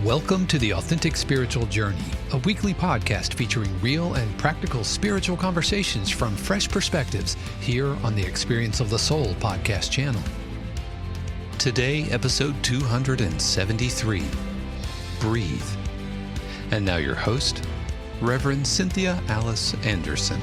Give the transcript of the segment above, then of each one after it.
Welcome to the Authentic Spiritual Journey, a weekly podcast featuring real and practical spiritual conversations from fresh perspectives here on the Experience of the Soul podcast channel. Today, episode 273, Breathe. And now your host, Reverend Cynthia Alice Anderson.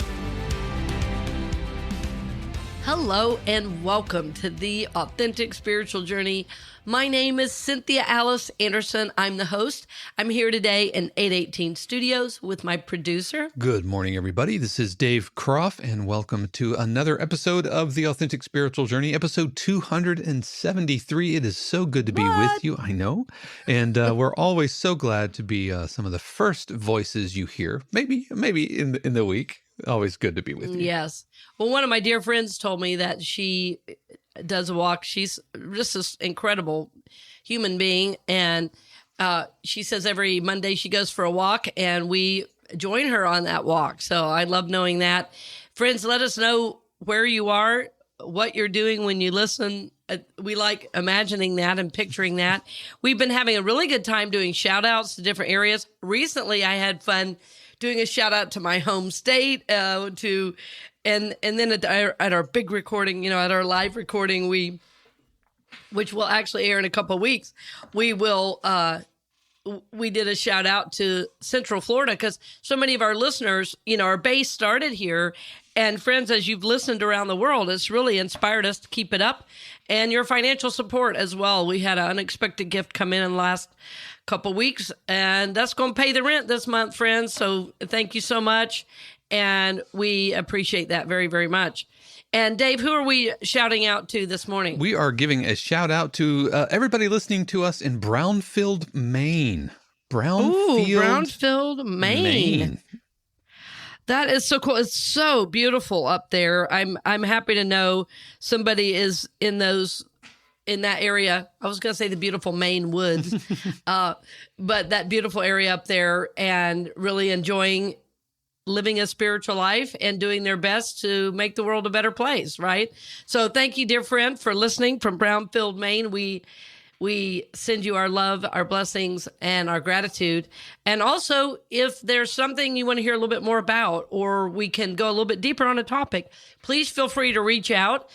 Hello and welcome to the Authentic Spiritual Journey. My name is Cynthia Alice Anderson. I'm the host. I'm here today in 818 Studios with my producer. Good morning, everybody. This is Dave Croft, and welcome to another episode of the Authentic Spiritual Journey, episode 273. It is so good to be with you, I know. And we're always so glad to be some of the first voices you hear, maybe in the week. Always good to be with you. Yes. Well, one of my dear friends told me that she does a walk. She's just this incredible human being. And she says every Monday she goes for a walk and we join her on that walk. So I love knowing that. Friends, let us know where you are, what you're doing when you listen. We like imagining that and picturing that. We've been having a really good time doing shout outs to different areas. Recently, I had fun doing a shout out to my home state, and then at our big recording, at our live recording, which will actually air in a couple of weeks, we did a shout out to Central Florida because so many of our listeners, our base started here. And friends, as you've listened around the world, it's really inspired us to keep it up, and your financial support as well. We had an unexpected gift come in the last couple weeks, and that's going to pay the rent this month, friends. So thank you so much, and we appreciate that very, very much. And Dave, who are we shouting out to this morning? We are giving a shout out to everybody listening to us in Brownfield, Maine. Brownfield, Maine. That is so cool. It's so beautiful up there. I'm happy to know somebody is in that area. I was going to say the beautiful Maine woods, but that beautiful area up there, and really enjoying living a spiritual life and doing their best to make the world a better place, right? So thank you, dear friend, for listening from Brownfield, Maine. We send you our love, our blessings, and our gratitude. And also, if there's something you want to hear a little bit more about, or we can go a little bit deeper on a topic, please feel free to reach out.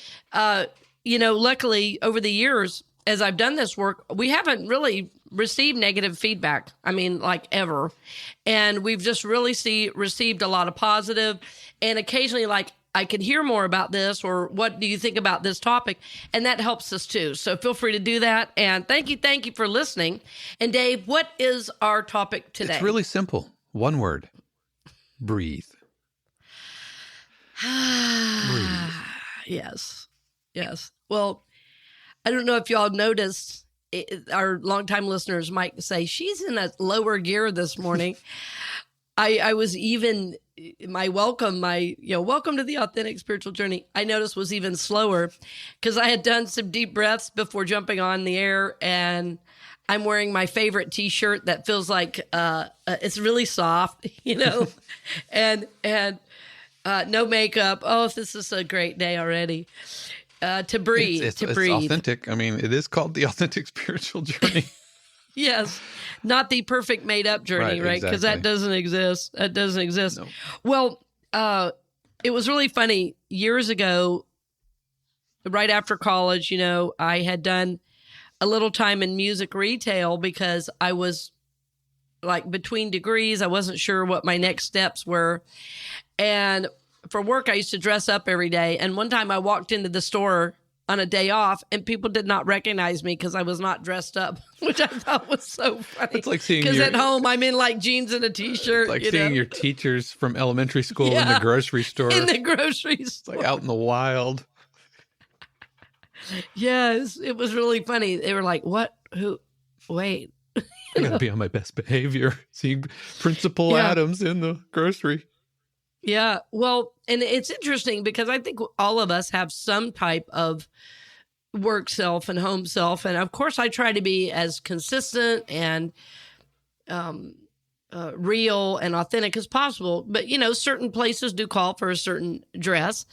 Luckily, over the years, as I've done this work, we haven't really received negative feedback. I mean, like ever. And we've just really received a lot of positive, and occasionally like, I could hear more about this, or what do you think about this topic? And that helps us too. So feel free to do that. And thank you for listening. And Dave, what is our topic today? It's really simple. One word. Breathe. Breathe. Yes. Well, I don't know if y'all noticed, our longtime listeners might say, she's in a lower gear this morning. I was even, my welcome to the Authentic Spiritual Journey, I noticed was even slower because I had done some deep breaths before jumping on the air, and I'm wearing my favorite t-shirt that feels like it's really soft, and no makeup. Oh, this is a great day already. To breathe, it's breathe. It's authentic. I mean, it is called the Authentic Spiritual Journey. Yes, not the perfect made-up journey, right? Because that doesn't exist. No. Well, it was really funny. Years ago, right after college, I had done a little time in music retail because I was like between degrees. I wasn't sure what my next steps were. And for work, I used to dress up every day. And one time I walked into the store on a day off, and people did not recognize me because I was not dressed up, which I thought was so funny. It's like seeing at home I'm in like jeans and a t-shirt. It's like seeing your teachers from elementary school in the grocery store. In the grocery store. It's like out in the wild. Yes, it was really funny. They were like, "What? Who? Wait." I gotta be on my best behavior. Seeing Principal Adams in the grocery. Yeah, well, and it's interesting because I think all of us have some type of work self and home self. And of course, I try to be as consistent and real and authentic as possible. But, certain places do call for a certain dress.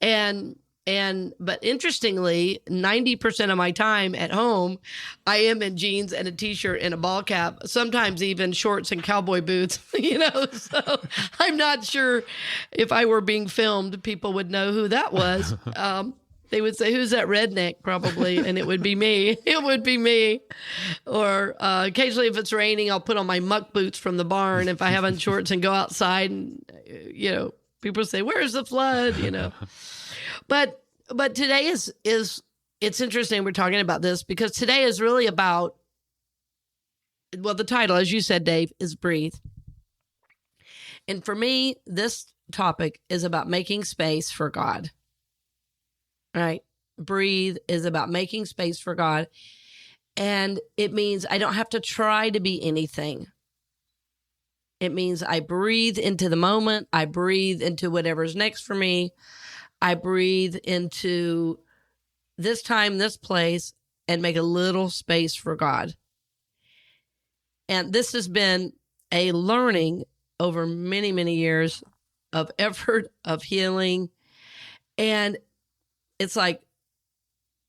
And But interestingly, 90% of my time at home, I am in jeans and a t-shirt and a ball cap, sometimes even shorts and cowboy boots, so I'm not sure if I were being filmed, people would know who that was. They would say, who's that redneck? Probably. And it would be me. It would be me. Or occasionally if it's raining, I'll put on my muck boots from the barn if I have on shorts and go outside and, people say, where's the flood? But today is it's interesting we're talking about this because today is really about, well, the title, as you said, Dave, is Breathe. And for me, this topic is about making space for God. Right? Breathe is about making space for God. And it means I don't have to try to be anything. It means I breathe into the moment. I breathe into whatever's next for me. I breathe into this time, this place, and make a little space for God. And this has been a learning over many, many years of effort, of healing. And it's like,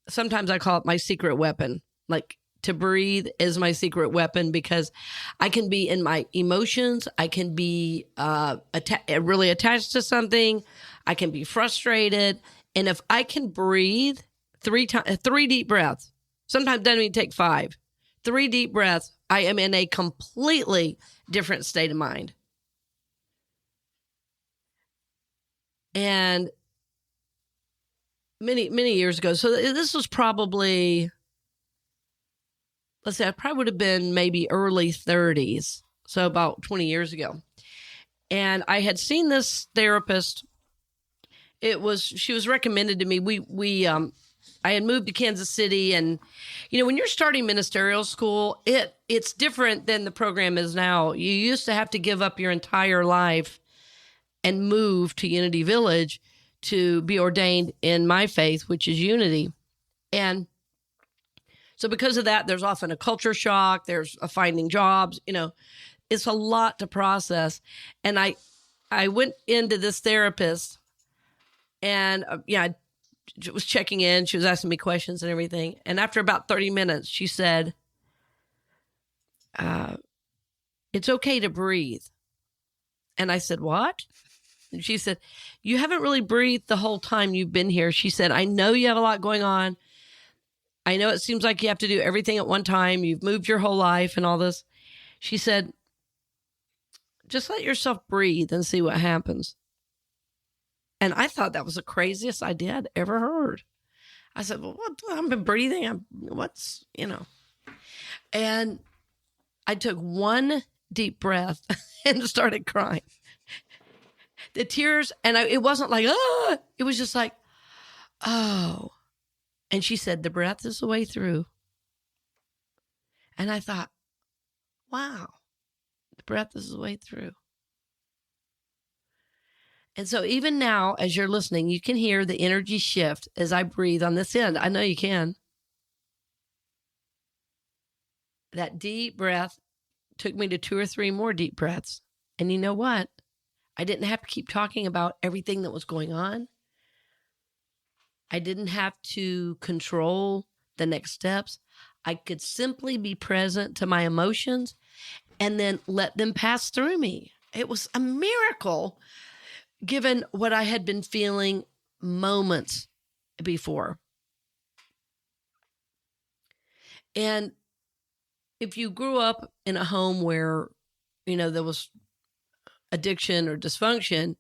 sometimes I call it my secret weapon. Like, to breathe is my secret weapon because I can be in my emotions. I can be really attached to something. I can be frustrated. And if I can breathe 3 deep breaths, sometimes it doesn't even take 5, 3 deep breaths, I am in a completely different state of mind. And many, many years ago, so this was probably, let's say, I probably would have been maybe early 30s, so about 20 years ago. And I had seen this therapist. She was recommended to me. I had moved to Kansas City, and when you're starting ministerial school, it's different than the program is now. You used to have to give up your entire life and move to Unity Village to be ordained in my faith, which is Unity. And so because of that, there's often a culture shock. There's a finding jobs, it's a lot to process. And I went into this therapist and I was checking in. She was asking me questions and everything. And after about 30 minutes, she said, it's okay to breathe. And I said, what? And she said, you haven't really breathed the whole time you've been here. She said, I know you have a lot going on. I know it seems like you have to do everything at one time. You've moved your whole life and all this. She said, just let yourself breathe and see what happens. And I thought that was the craziest idea I'd ever heard. I said, well, what? I've been breathing. And I took one deep breath and started crying. The tears, and it wasn't like, oh, it was just like, oh. And she said, the breath is the way through. And I thought, wow, the breath is the way through. And so even now, as you're listening, you can hear the energy shift as I breathe on this end. I know you can. That deep breath took me to 2 or 3 more deep breaths. And you know what? I didn't have to keep talking about everything that was going on. I didn't have to control the next steps. I could simply be present to my emotions and then let them pass through me. It was a miracle given what I had been feeling moments before. And if you grew up in a home where, there was addiction or dysfunction,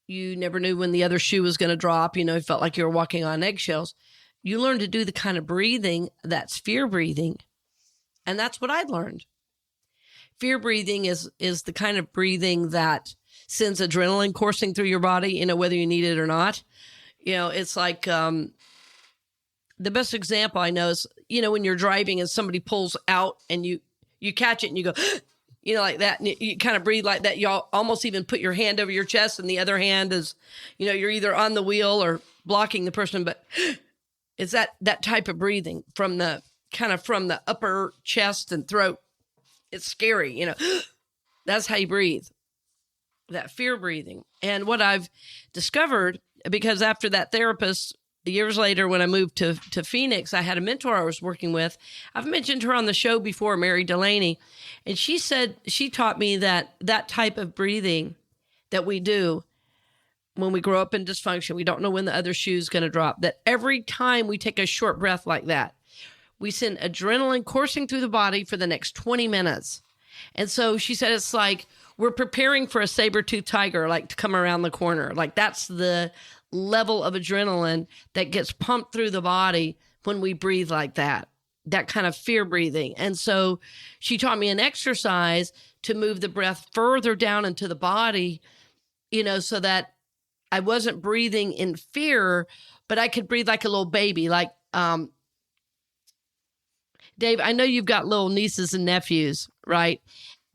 you never knew when the other shoe was going to drop. It felt like you were walking on eggshells. You learn to do the kind of breathing that's fear breathing. And that's what I learned. Fear breathing is the kind of breathing that sends adrenaline coursing through your body, whether you need it or not. It's like the best example I know is, when you're driving and somebody pulls out and you catch it and you go, like that. And you kind of breathe like that. You almost even put your hand over your chest and the other hand is, you're either on the wheel or blocking the person. But it's that type of breathing from the upper chest and throat. It's scary, That's how you breathe. That fear breathing. And what I've discovered because after that therapist, years later, when I moved to Phoenix, I had a mentor I was working with. I've mentioned her on the show before, Mary Delaney. And she said, she taught me that type of breathing that we do when we grow up in dysfunction, we don't know when the other shoe's going to drop, that every time we take a short breath like that, we send adrenaline coursing through the body for the next 20 minutes. And so she said, it's like we're preparing for a saber-toothed tiger, like to come around the corner. Like that's the level of adrenaline that gets pumped through the body when we breathe like that kind of fear breathing. And so she taught me an exercise to move the breath further down into the body, so that I wasn't breathing in fear, but I could breathe like a little baby. Like, Dave, I know you've got little nieces and nephews, right?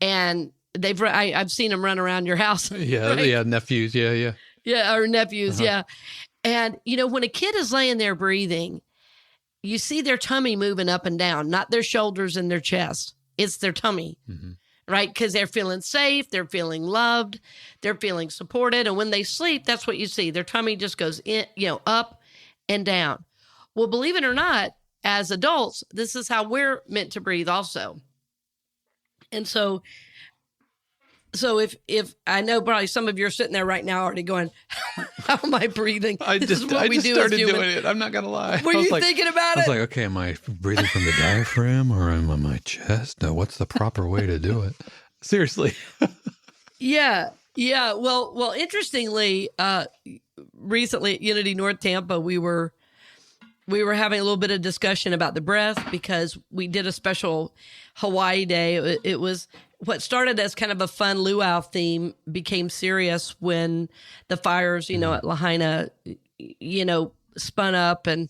And I've seen them run around your house. Yeah, right? yeah, nephews, yeah. Yeah, or nephews, yeah. And, when a kid is laying there breathing, you see their tummy moving up and down, not their shoulders and their chest. It's their tummy, right? Because they're feeling safe, they're feeling loved, they're feeling supported. And when they sleep, that's what you see. Their tummy just goes in, up and down. Well, believe it or not, as adults, this is how we're meant to breathe also. And so if I know probably some of you are sitting there right now already going, how am I breathing? I just started doing it. I'm not going to lie. Were you thinking about it? I was like, okay, am I breathing from the diaphragm or am I my chest? No, what's the proper way to do it? Seriously. Yeah. Well, interestingly, recently at Unity North Tampa, we were having a little bit of discussion about the breath because we did a special Hawaii day. It was what started as kind of a fun luau theme became serious when the fires, at Lahaina, spun up. And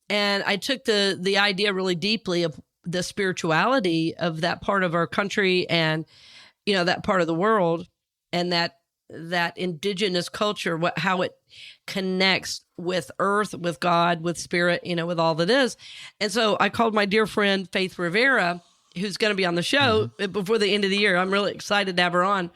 I took the idea really deeply of the spirituality of that part of our country and, that part of the world and that indigenous culture, how it connects with earth, with God, with spirit, with all that is. And so I called my dear friend, Faith Rivera, who's going to be on the show before the end of the year. I'm really excited to have her on.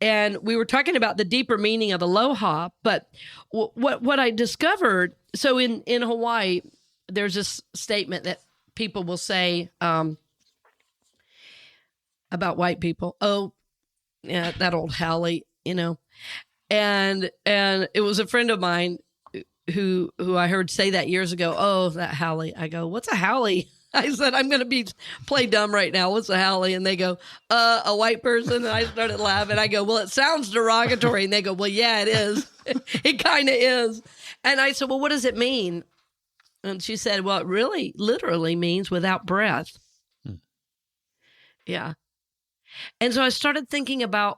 And we were talking about the deeper meaning of aloha. But what I discovered, so in Hawaii, there's this statement that people will say about white people. Oh, yeah, that old Hallie, And it was a friend of mine who I heard say that years ago. Oh, that Hallie. I go, what's a Hallie? I said, I'm going to play dumb right now. What's a Hallie? And they go, a white person. And I started laughing. I go, well, it sounds derogatory. And they go, well, yeah, it is. It kind of is. And I said, well, what does it mean? And she said, well, it really literally means without breath. Yeah. And so I started thinking about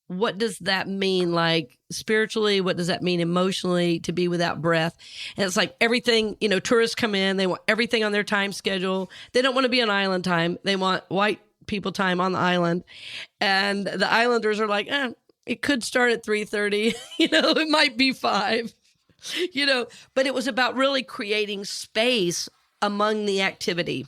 what does that mean, like spiritually? What does that mean emotionally to be without breath? And it's like everything, tourists come in, they want everything on their time schedule. They don't want to be on island time. They want white people time on the island. And the islanders are like, it could start at 3:30, it might be 5, but it was about really creating space among the activity,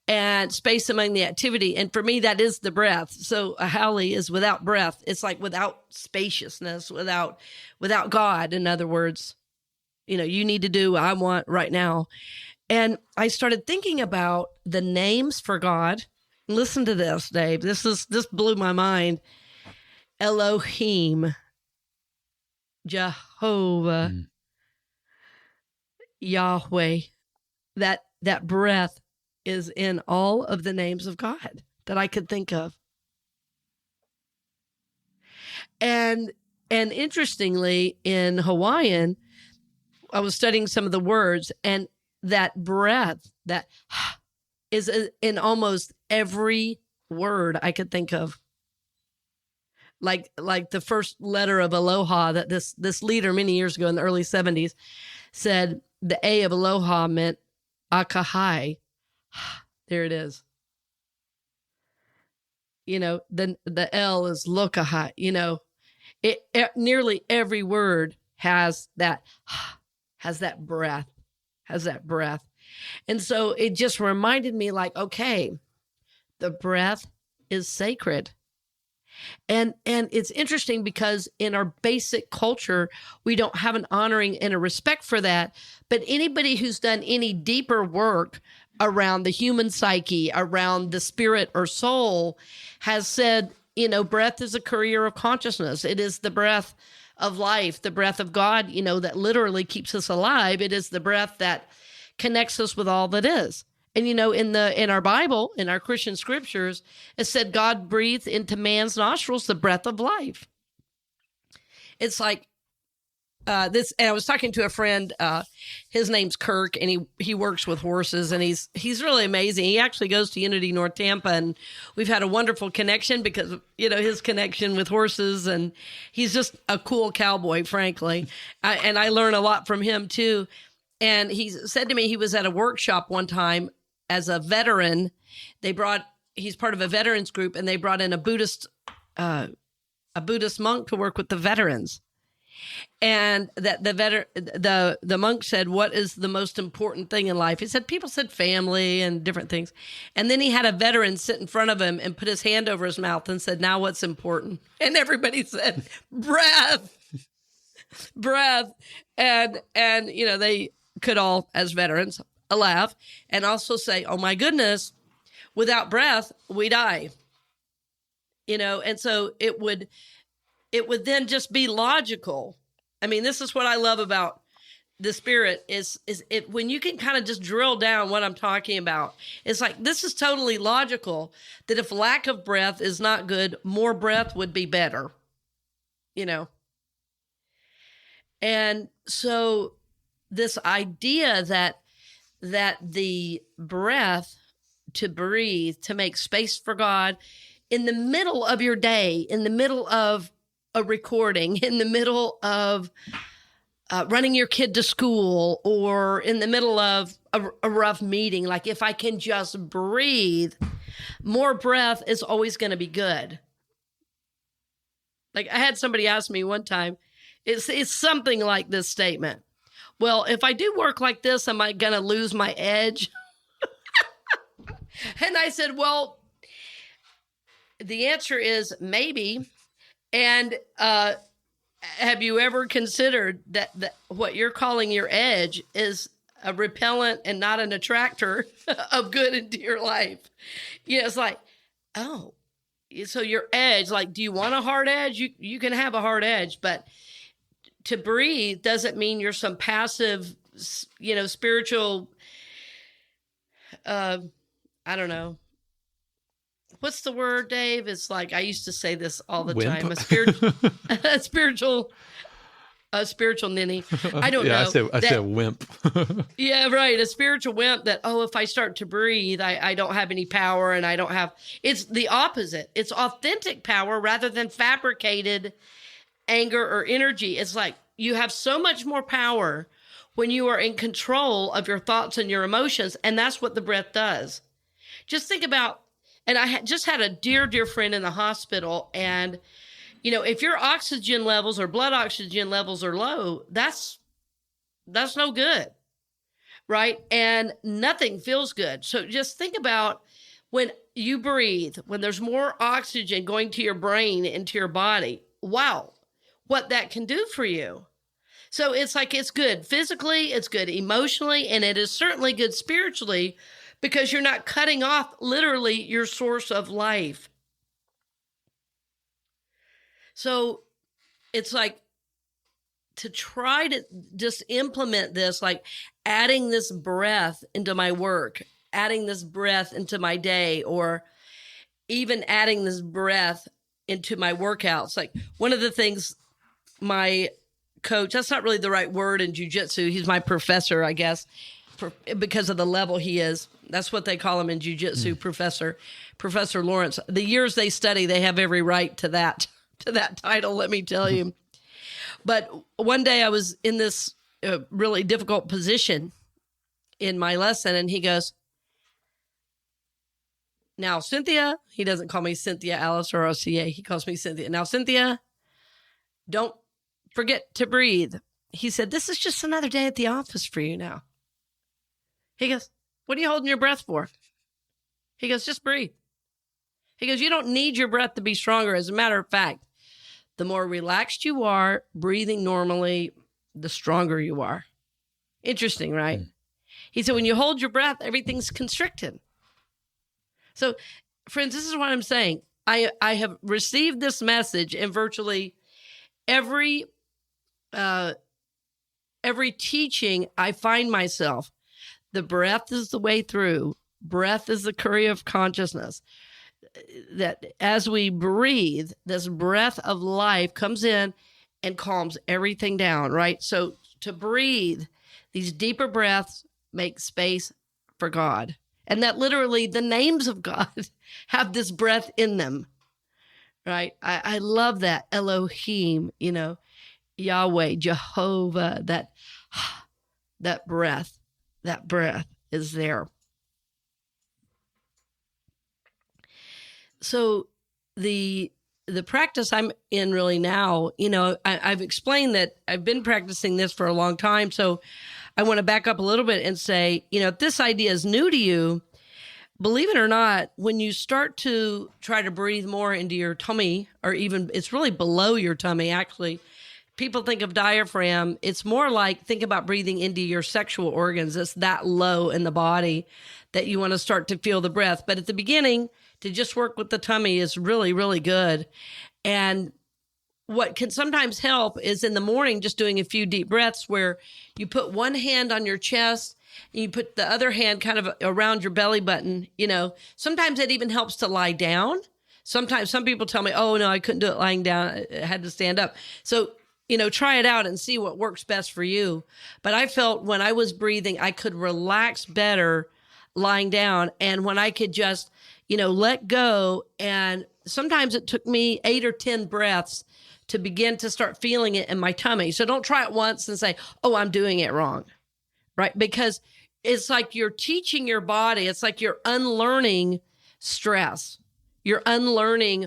and space among the activity. And for me, that is the breath. So a Hallie is without breath. It's like without spaciousness, without God. In other words, you need to do what I want right now. And I started thinking about the names for God. Listen to this, Dave. This blew my mind. Elohim, Jehovah, Yahweh. That breath is in all of the names of God that I could think of. And interestingly, in Hawaiian, I was studying some of the words, and that breath, that is in almost every word I could think of. Like the first letter of aloha that this leader many years ago in the early 70s said the A of aloha meant akahai. There it is. Then the L is lokahai. Nearly every word has that breath, And so it just reminded me like, okay, the breath is sacred. And it's interesting because in our basic culture, we don't have an honoring and a respect for that. But anybody who's done any deeper work around the human psyche, around the spirit or soul, has said, breath is a courier of consciousness. It is the breath of life, the breath of God, that literally keeps us alive. It is the breath that connects us with all that is. And, in our Bible, in our Christian scriptures, it said God breathed into man's nostrils the breath of life. It's like this. And I was talking to a friend, his name's Kirk, and he works with horses, and he's really amazing. He actually goes to Unity North Tampa, and we've had a wonderful connection because of, his connection with horses, and he's just a cool cowboy, frankly. And I learn a lot from him too. And he said to me, he was at a workshop one time as a veteran. He's part of a veterans group, and they brought in a Buddhist monk to work with the veterans. And that the monk said, "What is the most important thing in life?" He said, people said family and different things. And then he had a veteran sit in front of him and put his hand over his mouth and said, "Now what's important?" And everybody said, "Breath, breath." And they could all, as veterans, laugh and also say, "Oh my goodness, without breath, we die." And so it would then just be logical. I mean, this is what I love about the spirit is it when you can kind of just drill down what I'm talking about. It's like, this is totally logical that if lack of breath is not good, more breath would be better, And so this idea that the breath, to breathe, to make space for God in the middle of your day, in the middle of a recording, in the middle of running your kid to school, or in the middle of a rough meeting, like if I can just breathe, more breath is always going to be good. Like I had somebody ask me one time, it's something like this statement. Well, if I do work like this, am I going to lose my edge? And I said, well, the answer is maybe. And have you ever considered that what you're calling your edge is a repellent and not an attractor of good into your life? It's like, oh, so your edge, like, do you want a hard edge? You can have a hard edge, but to breathe doesn't mean you're some passive, spiritual, I don't know. What's the word, Dave? It's like, I used to say this all the time. A spiritual ninny. I don't know. I said wimp. Yeah, right. A spiritual wimp that, if I start to breathe, I don't have any power, and I don't have, it's the opposite. It's authentic power rather than fabricated anger or energy. It's like you have so much more power when you are in control of your thoughts and your emotions. And that's what the breath does. Just think about, and I just had a dear, dear friend in the hospital. And, if your oxygen levels or blood oxygen levels are low, that's no good. Right. And nothing feels good. So just think about when you breathe, when there's more oxygen going to your brain, into your body. Wow. What that can do for you. So it's like, it's good physically, it's good emotionally, and it is certainly good spiritually, because you're not cutting off literally your source of life. So it's like, to try to just implement this, like adding this breath into my work, adding this breath into my day, or even adding this breath into my workouts. Like one of the things my coach, that's not really the right word in jiu-jitsu. He's my professor, I guess, because of the level he is. That's what they call him in jiu-jitsu, Professor Lawrence. The years they study, they have every right to that title, let me tell you. But one day I was in this really difficult position in my lesson, and he goes, "Now, Cynthia," he doesn't call me Cynthia Alice or OCA. He calls me Cynthia. "Now, Cynthia, don't forget to breathe." He said, "This is just another day at the office for you now." He goes, "What are you holding your breath for?" He goes, "Just breathe." He goes, you don't need your breath to be stronger. As a matter of fact, the more relaxed you are, breathing normally, the stronger you are. Interesting, right? He said, when you hold your breath, everything's constricted. So, friends, this is what I'm saying. I have received this message in virtually every teaching. I find myself, the breath is the way through. Breath is the curry of consciousness. That as we breathe, this breath of life comes in and calms everything down, right? So to breathe, these deeper breaths make space for God. And that literally the names of God have this breath in them, right? I love that. Elohim, Yahweh, Jehovah, that breath is there. So the practice I'm in really now, I've explained that I've been practicing this for a long time. So I want to back up a little bit and say, if this idea is new to you, believe it or not, when you start to try to breathe more into your tummy, or even it's really below your tummy, actually, people think of diaphragm. It's more like, think about breathing into your sexual organs. It's that low in the body that you want to start to feel the breath. But at the beginning, to just work with the tummy is really, really good. And what can sometimes help is in the morning, just doing a few deep breaths where you put one hand on your chest and you put the other hand kind of around your belly button. Sometimes it even helps to lie down. Sometimes some people tell me, oh no, I couldn't do it lying down. I had to stand up. So, try it out and see what works best for you. But I felt when I was breathing, I could relax better lying down. And when I could just, let go. And sometimes it took me 8 or 10 breaths to begin to start feeling it in my tummy. So don't try it once and say, oh, I'm doing it wrong, right? Because it's like you're teaching your body. It's like you're unlearning stress. You're unlearning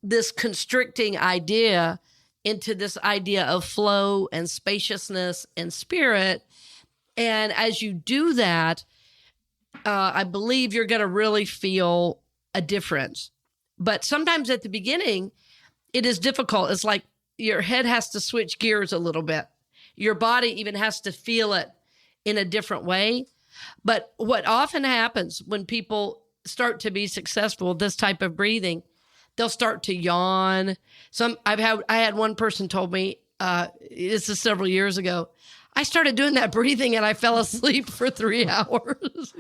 this constricting idea into this idea of flow and spaciousness and spirit. And as you do that, I believe you're going to really feel a difference. But sometimes at the beginning, it is difficult. It's like your head has to switch gears a little bit. Your body even has to feel it in a different way. But what often happens when people start to be successful with this type of breathing, they'll start to yawn. I had one person told me, this is several years ago, I started doing that breathing and I fell asleep for 3 hours.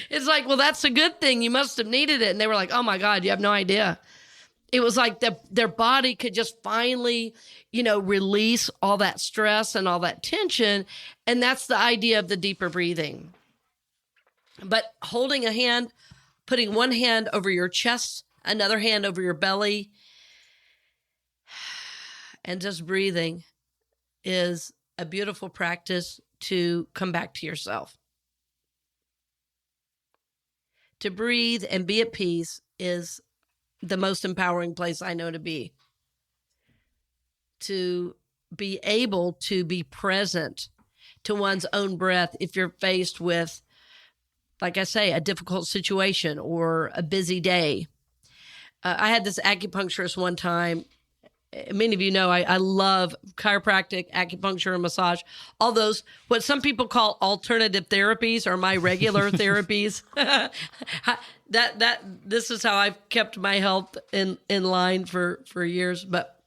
It's like, well, that's a good thing. You must have needed it. And they were like, oh my God, you have no idea. It was like their body could just finally, release all that stress and all that tension. And that's the idea of the deeper breathing. But holding a hand, putting one hand over your chest, another hand over your belly, and just breathing is a beautiful practice to come back to yourself. To breathe and be at peace is the most empowering place I know to be. To be able to be present to one's own breath if you're faced with, like I say, a difficult situation or a busy day. I had this acupuncturist one time. Many of you know I love chiropractic, acupuncture, and massage. All those, what some people call alternative therapies, are my regular therapies. This is how I've kept my health in line for years. But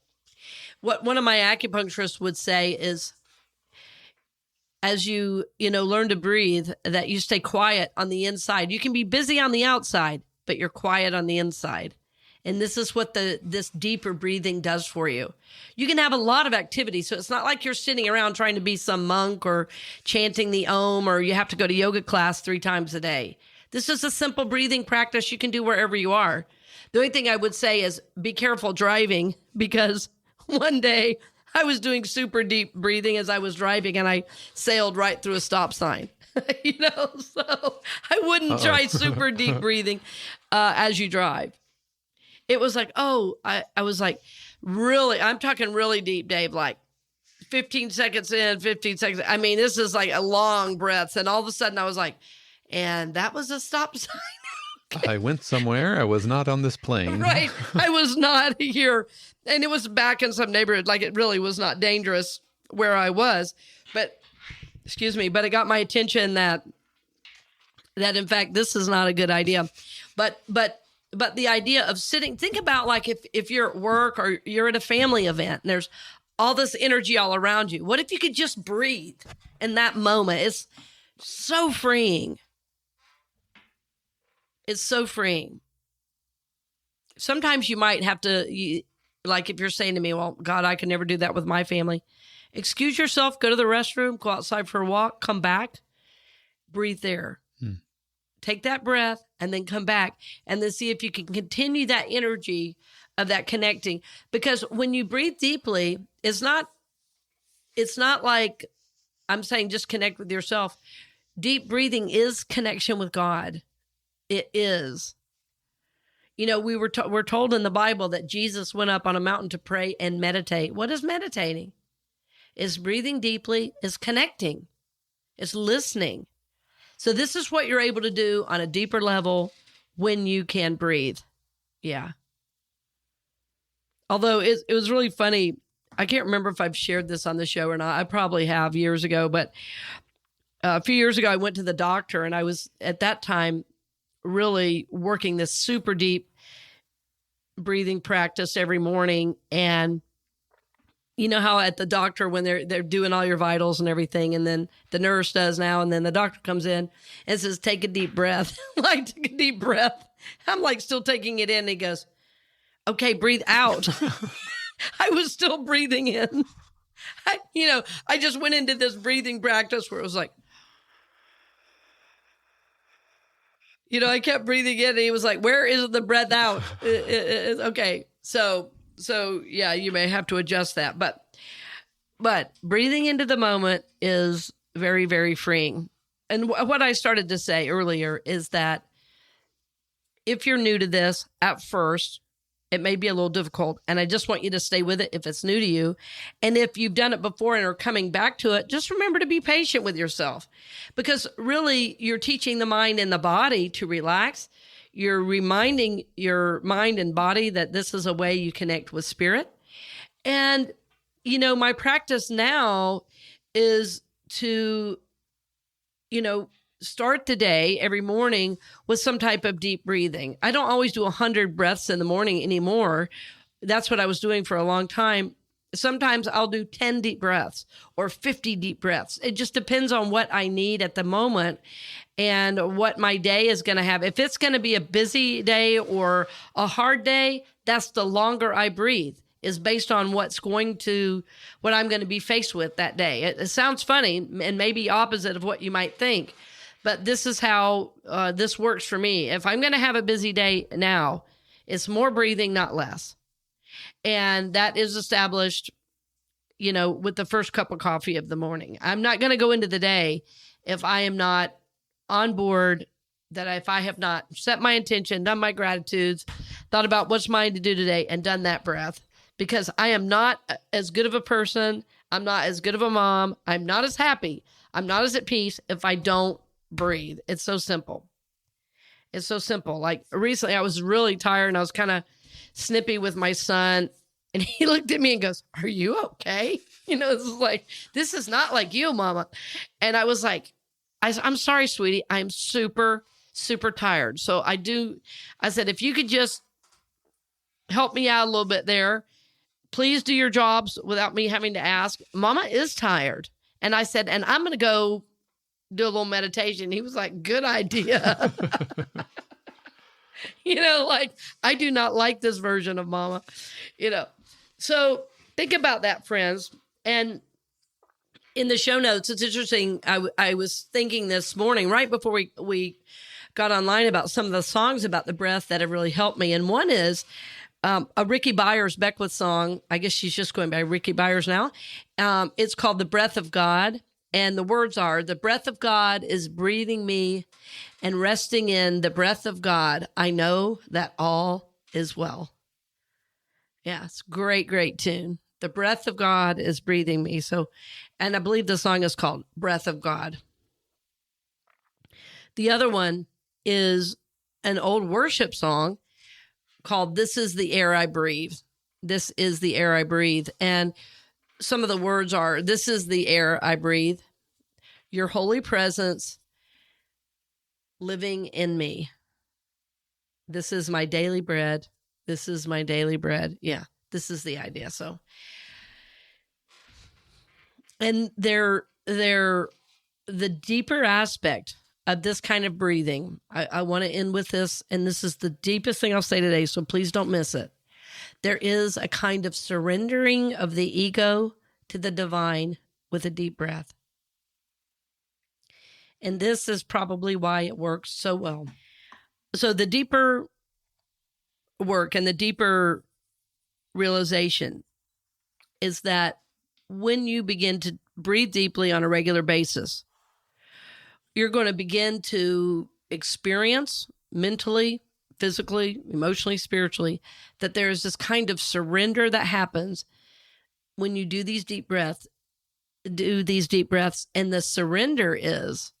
what one of my acupuncturists would say is, as you learn to breathe, that you stay quiet on the inside. You can be busy on the outside, but you're quiet on the inside. And this is what this deeper breathing does for you. You can have a lot of activity. So it's not like you're sitting around trying to be some monk or chanting the Om, or you have to go to yoga class 3 times a day. This is a simple breathing practice you can do wherever you are. The only thing I would say is be careful driving, because one day I was doing super deep breathing as I was driving and I sailed right through a stop sign. So I wouldn't try super deep breathing as you drive. It was like, I was like, really, I'm talking really deep, Dave, like 15 seconds in, 15 seconds. I mean, this is like a long breath. And all of a sudden I was like, and that was a stop sign. I went somewhere. I was not on this plane. Right. I was not here. And it was back in some neighborhood. Like, it really was not dangerous where I was. But, excuse me, but it got my attention that in fact, this is not a good idea. But the idea of sitting, think about like if you're at work or you're at a family event and there's all this energy all around you. What if you could just breathe in that moment? It's so freeing. It's so freeing. Sometimes you might have to, like if you're saying to me, well, God, I can never do that with my family. Excuse yourself, go to the restroom, go outside for a walk, come back, breathe there. Take that breath and then come back and then see if you can continue that energy of that connecting. Because when you breathe deeply, it's not like I'm saying just connect with yourself. Deep breathing is connection with God. It is. You know, we're told in the Bible that Jesus went up on a mountain to pray and meditate. What is meditating? It's breathing deeply, it's connecting, it's listening. So this is what you're able to do on a deeper level when you can breathe. Yeah. Although it was really funny. I can't remember if I've shared this on the show or not. I probably have years ago, but a few years ago, I went to the doctor and I was at that time really working this super deep breathing practice every morning. And you know how at the doctor, when they're doing all your vitals and everything, and then the nurse does now, and then the doctor comes in and says, take a deep breath. Like, take a deep breath. I'm like still taking it in. And he goes, okay, breathe out. I was still breathing in. I just went into this breathing practice where it was like, I kept breathing in and he was like, where is the breath out? Okay. So yeah, you may have to adjust that, but breathing into the moment is very, very freeing. And what I started to say earlier is that if you're new to this at first, it may be a little difficult, and I just want you to stay with it if it's new to you. And if you've done it before and are coming back to it, just remember to be patient with yourself, because really you're teaching the mind and the body to relax. You're reminding your mind and body that this is a way you connect with spirit. And, my practice now is to, start the day every morning with some type of deep breathing. I don't always do 100 breaths in the morning anymore. That's what I was doing for a long time. Sometimes I'll do 10 deep breaths or 50 deep breaths. It just depends on what I need at the moment and what my day is going to have. If it's going to be a busy day or a hard day, that's the longer I breathe, is based on what I'm going to be faced with that day. It sounds funny and maybe opposite of what you might think, but this is how this works for me. If I'm going to have a busy day now, it's more breathing, not less. And that is established, with the first cup of coffee of the morning. I'm not going to go into the day if I am not on board, that if I have not set my intention, done my gratitudes, thought about what's mine to do today, and done that breath, because I am not as good of a person. I'm not as good of a mom. I'm not as happy. I'm not as at peace if I don't breathe. It's so simple. It's so simple. Like recently I was really tired and I was kind of snippy with my son, and he looked at me and goes, "Are you okay?" This is not like you, Mama. And I was like, I'm sorry, sweetie. I'm super, super tired. So I said, if you could just help me out a little bit there, please do your jobs without me having to ask. Mama is tired. And I said, and I'm going to go do a little meditation. He was like, good idea. I do not like this version of Mama, So think about that, friends. And in the show notes, it's interesting. I was thinking this morning, right before we got online, about some of the songs about the breath that have really helped me. And one is a Ricky Byers Beckwith song. I guess she's just going by Ricky Byers now. It's called The Breath of God. And the words are, the breath of God is breathing me, and resting in the breath of God, I know that all is well. Yeah, it's great, great tune. The breath of God is breathing me. So, and I believe the song is called Breath of God. The other one is an old worship song called "This Is the Air I Breathe." This is the air I breathe. And some of the words are, this is the air I breathe, your holy presence living in me. This is my daily bread. This is my daily bread. Yeah, this is the idea. So, and the deeper aspect of this kind of breathing, I want to end with this, and this is the deepest thing I'll say today, so please don't miss it. There is a kind of surrendering of the ego to the divine with a deep breath. And this is probably why it works so well. So the deeper work and the deeper realization is that when you begin to breathe deeply on a regular basis, you're going to begin to experience mentally, physically, emotionally, spiritually, that there is this kind of surrender that happens when you do these deep breaths. And the surrender is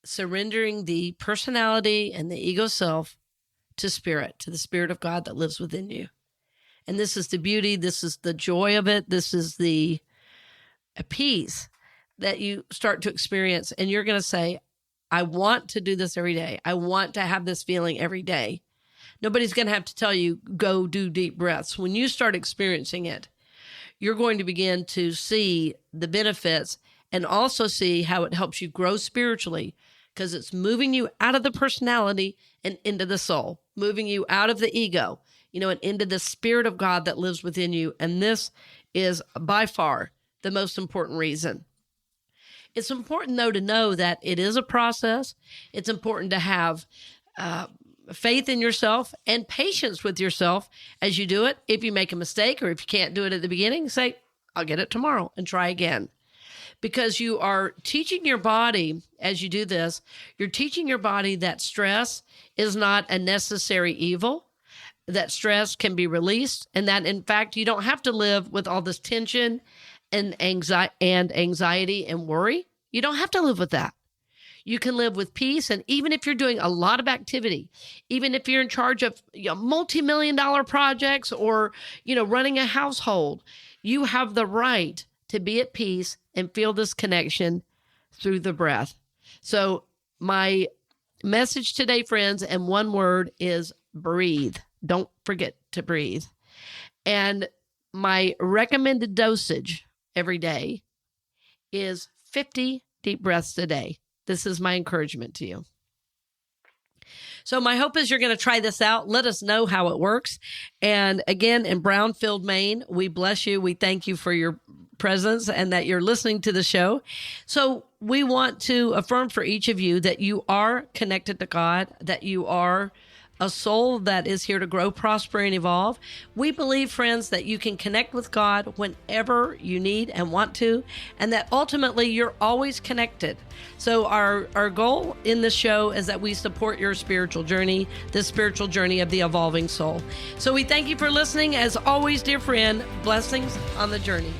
surrendering the personality and the ego self to spirit, to the Spirit of God that lives within you. And this is the beauty, this is the joy of it, this is the peace that you start to experience. And you're going to say, I want to do this every day. I want to have this feeling every day. Nobody's going to have to tell you, go do deep breaths. When you start experiencing it, you're going to begin to see the benefits and also see how it helps you grow spiritually, because it's moving you out of the personality and into the soul, moving you out of the ego, and into the Spirit of God that lives within you. And this is by far the most important reason. It's important, though, to know that it is a process. It's important to have faith in yourself and patience with yourself as you do it. If you make a mistake or if you can't do it at the beginning, say, I'll get it tomorrow and try again. Because you are teaching your body, as you do this, you're teaching your body that stress is not a necessary evil, that stress can be released, and that, in fact, you don't have to live with all this tension and anxiety and worry. You don't have to live with that. You can live with peace. And even if you're doing a lot of activity, even if you're in charge of multi-million-dollar projects or, running a household, you have the right to be at peace and feel this connection through the breath. So my message today, friends, and one word is breathe. Don't forget to breathe. And my recommended dosage every day is 50 deep breaths a day. This is my encouragement to you. So my hope is you're going to try this out. Let us know how it works. And again, in Brownfield, Maine, we bless you. We thank you for your presence and that you're listening to the show. So we want to affirm for each of you that you are connected to God, that you are a soul that is here to grow, prosper, and evolve. We believe, friends, that you can connect with God whenever you need and want to, and that ultimately you're always connected. So our goal in this show is that we support your spiritual journey, the spiritual journey of the evolving soul. So we thank you for listening. As always, dear friend, blessings on the journey.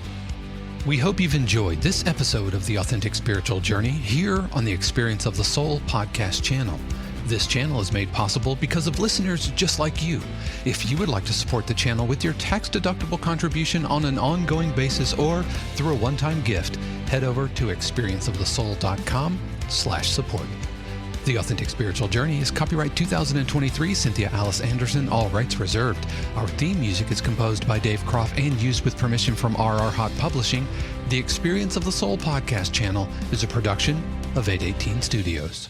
We hope you've enjoyed this episode of The Authentic Spiritual Journey here on the Experience of the Soul podcast channel. This channel is made possible because of listeners just like you. If you would like to support the channel with your tax-deductible contribution on an ongoing basis or through a one-time gift, head over to experienceofthesoul.com/support. The Authentic Spiritual Journey is copyright 2023, Cynthia Alice Anderson, all rights reserved. Our theme music is composed by Dave Croft and used with permission from RR Hot Publishing. The Experience of the Soul podcast channel is a production of 818 Studios.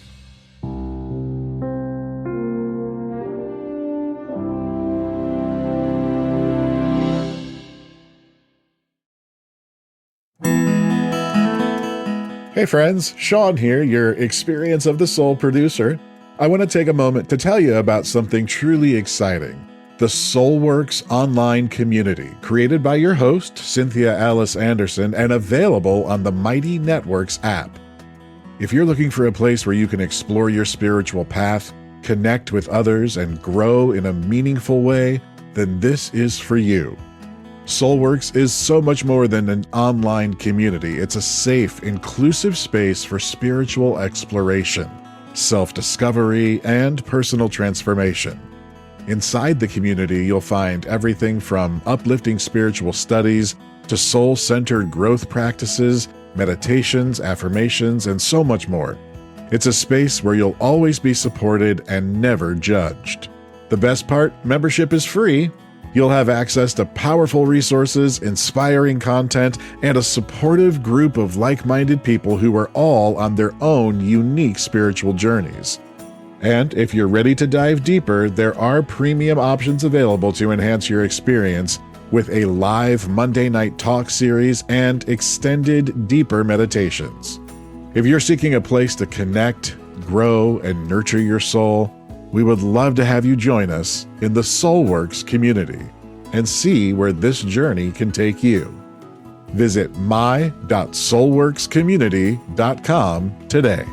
Hey friends, Sean here, your Experience of the Soul producer. I want to take a moment to tell you about something truly exciting. The Soulworks online community, created by your host, Cynthia Alice Anderson, and available on the Mighty Networks app. If you're looking for a place where you can explore your spiritual path, connect with others, and grow in a meaningful way, then this is for you. Soulworks is so much more than an online community. It's a safe, inclusive space for spiritual exploration. self-discovery, and personal transformation. Inside the community, you'll find everything from uplifting spiritual studies to soul-centered growth practices, meditations, affirmations, and so much more. It's a space where you'll always be supported and never judged. The best part, membership is free. You'll have access to powerful resources, inspiring content, and a supportive group of like-minded people who are all on their own unique spiritual journeys. And if you're ready to dive deeper, there are premium options available to enhance your experience with a live Monday night talk series and extended, deeper meditations. If you're seeking a place to connect, grow, and nurture your soul, we would love to have you join us in the Soulworks community and see where this journey can take you. Visit my.soulworkscommunity.com today.